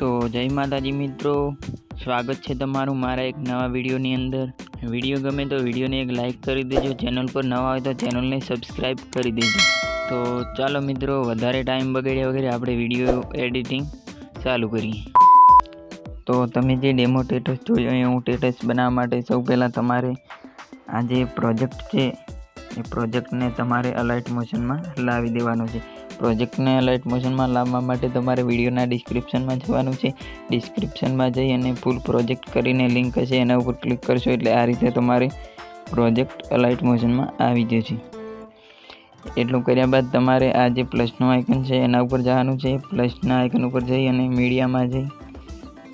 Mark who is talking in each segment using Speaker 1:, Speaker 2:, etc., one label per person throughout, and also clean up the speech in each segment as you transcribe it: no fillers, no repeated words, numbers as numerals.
Speaker 1: તો જય માતાજી મિત્રો, સ્વાગત છે તમારું મારા એક નવા વિડીયોની અંદર। વિડીયો ગમે તો વિડીયોને એક લાઇક કરી દેજો, ચેનલ પર નવા હોય તો ચેનલને સબસ્ક્રાઈબ કરી દેજો। તો ચાલો મિત્રો, વધારે ટાઈમ બગાડ્યા વગર આપણે વિડીયો એડિટિંગ ચાલુ કરીએ। તો તમે જે ડેમો સ્ટેટસ જોયો એ હું સ્ટેટસ બનાવવા માટે સૌ પહેલાં તમારે આ જે પ્રોજેક્ટ છે એ પ્રોજેક્ટને તમારે અલાઇટ મોશનમાં લાવી દેવાનો છે। પ્રોજેક્ટને અલાઇટ મોશનમાં લાવવા માટે તમારે વિડીયોના ડિસ્ક્રિપ્શનમાં જવાનું છે। ડિસ્ક્રિપ્શનમાં જઈ અને ફૂલ પ્રોજેક્ટ કરીને લિંક હશે એના ઉપર ક્લિક કરશો એટલે આ રીતે તમારે પ્રોજેક્ટ અલાઇટ મોશનમાં આવી જશે। એટલું કર્યા બાદ તમારે આ જે પ્લસનું આઇકન છે એના ઉપર જવાનું છે। પ્લસના આઇકન ઉપર જઈ અને મીડિયામાં જઈ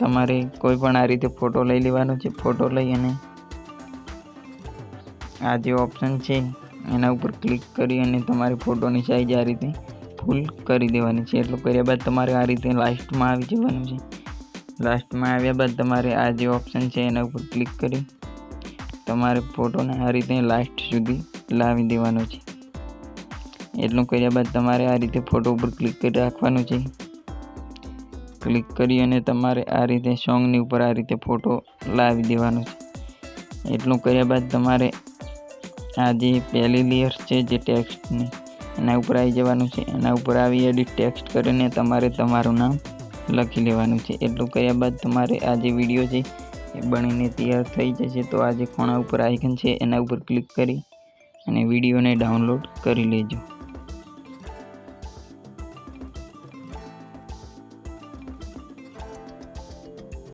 Speaker 1: તમારે કોઈ પણ આ રીતે ફોટો લઈ લેવાનો છે। ફોટો લઈ અને આ જે ઓપ્શન છે એના ઉપર ક્લિક કરી અને તમારે ફોટોની સાઈઝ આ રીતે ફૂલ કરી દેવાની છે। એટલું કર્યા બાદ તમારે આ રીતે લાસ્ટમાં આવી જવાનું છે। લાસ્ટમાં આવ્યા બાદ તમારે આ જે ઓપ્શન છે એના ઉપર ક્લિક કરી તમારે ફોટોને આ રીતે લાસ્ટ સુધી લાવી દેવાનો છે। એટલું કર્યા બાદ તમારે આ રીતે ફોટો ઉપર ક્લિક કરી રાખવાનું છે। ક્લિક કરી અને તમારે આ રીતે સોંગની ઉપર આ રીતે ફોટો લાવી દેવાનો છે। એટલું કર્યા બાદ તમારે આ જે પહેલી લેયર છે જે ટેક્સ્ટની એના ઉપર આવી જવાનું છે। એના ઉપર આવી એડિટ ટેક્સ્ટ કરીને તમારે તમારું નામ લખી લેવાનું છે। એટલું કર્યા બાદ તમારે આ જે વિડીયો છે એ બનીને તૈયાર થઈ જશે। તો આ જે ખૂણા ઉપર આઇકન છે એના ઉપર ક્લિક કરી અને વિડીયોને ડાઉનલોડ કરી લેજો।